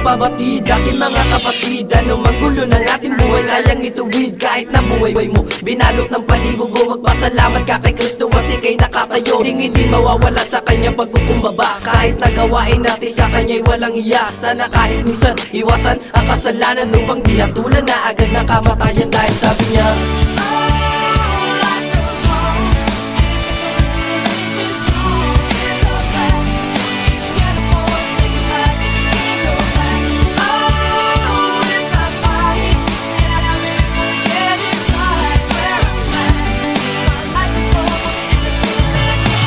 ipabatid, aking mga kapatid. Ano mang gulo ng ating buhay, kayang ituwid. Kahit na buhay mo binalot ng palibugo, magpasalamat ka kay Kristo at ika'y nakatayo. Hindi mawawala sa kanya pagkukumbaba. Kahit nagawain natin sa kanya'y walang iya. Sana kahit minsan iwasan ang kasalanan, upang di hatulan na agad ng kamatayan. Dahil sabi niya,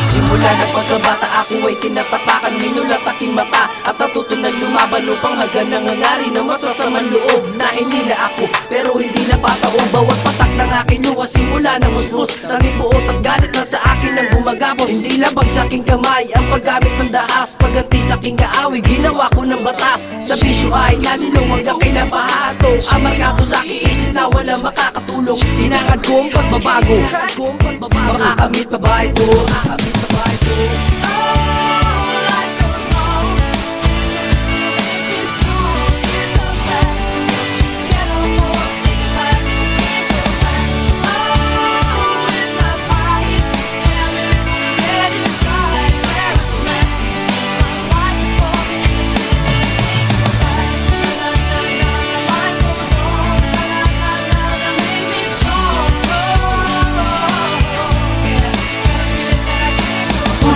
simula ng pagkabata ako ay tinatapakan, minulat aking mata at natutunan lumaban upang hagan nangangari na masasamang loob na hindi na ako, pero hindi na pataon. Bawat patak ng aking luha simula ng musmus, tanging buot at galit na sa akin ang gumagapos. Hindi labag sa aking kamay ang paggamit ng dahas, pagganti sa aking kaawi ginawa ko ng batas. Sa bisyo ay nalulong hanggang kailan pahato, amargato sa aking isip na wala makakatulong. Hinangad ko ang pagbabago, makakamit pa ba ito? Makakamit pa ba ito?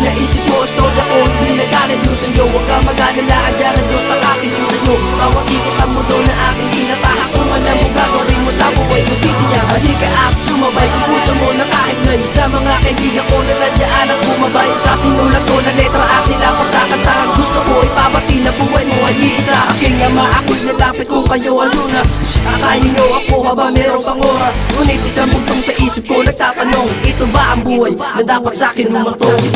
Naisip mo, story ako, hindi nagkakadyo sa'yo. Huwag ka mag-alala, andyan ang Diyos nakakadyo sa'yo. Bawat ikot ang mundo na aking tinatahak, kung alam mo gagawin mo sa buhay ko titiyak. Halika at sumabay, kung puso mo nakahiglay sa mga kaibigan ko na nandiyan at bumabay. Sa sinulat ko na letra at nilapot sa kantahan, gusto ko ipabati na buhay mo ay iisa. Aking ama, ako'y lalapit kung kayo ang lunas. Akayin nyo ako habang meron pang oras, ngunit isang bugtong sa isip ko nagtatanong, ito ba ang buhay na dapat sa'kin humatong?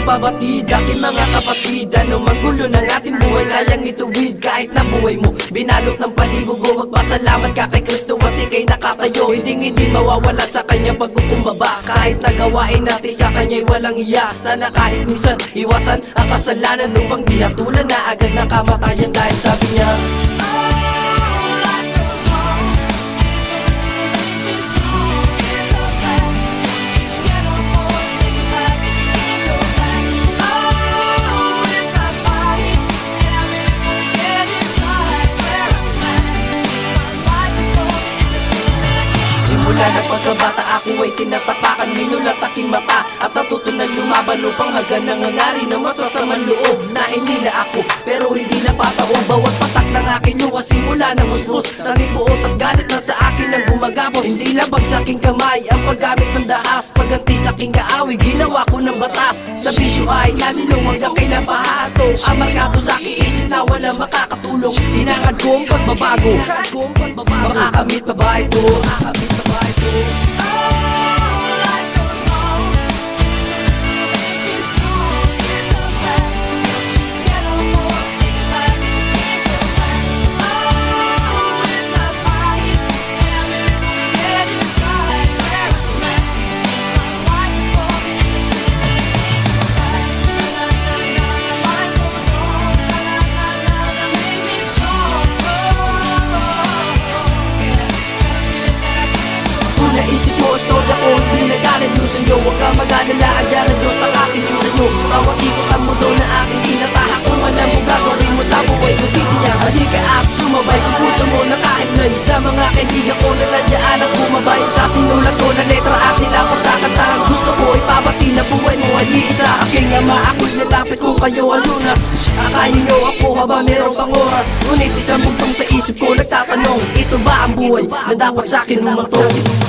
ipabatid, aking mga kapatid. Ano mang gulo ng ating buhay, kayang ituwid. Kahit na buhay mo binalot ng palibugo, magpasalamat ka kay Kristo at ika'y nakatayo. Hindi mawawala sa kanya pagkukumbaba. Kahit nagawain natin sa kanya'y walang iya. Sana kahit minsan iwasan ang kasalanan, upang di hatulan na agad ng kamatayan. Dahil sabi niya, simula ng pagkabata ako ay tinatapakan, minulat aking mata at natutunan lumaban upang hagan nangangari na masasamang loob na hindi na ako, pero hindi na pataon. Bawat patak ng aking luha simula ng musmus, tanging buot at galit na sa akin ang gumagapos. Hindi labag sa aking kamay ang paggamit ng dahas, pagganti sa aking kaawi ginawa ko ng batas. Sa bisyo ay nalulong hanggang kailan pahato, amargato sa aking isip na wala makakatulong. Hinangad ko ang pagbabago, makakamit pa ba ito? Makakamit pa ba ito? istorya ko hindi nagalit nyo sa'yo. Huwag ka mag-alala, andyan ang Diyos nakakinig sa'yo. Bawat ikot ang mundo na aking tinatahak, kung alam mo gagawin mo sa buhay ko titiyak. Halika at sumabay kung puso mo nakahiblay sa mga kaibigan ko na nandiyan at bumabay sa sinulat ko na letra at nilapot sa kanta. Gusto ko ipabati na buhay mo ay iisa. Aking ama, ako'y lalapit kung kayo ang lunas. Akayin nyo ako habang meron pang oras. Ngunit isang bugtong sa isip ko nagtatanong, ito ba ang buhay na dapat sa'kin humantong?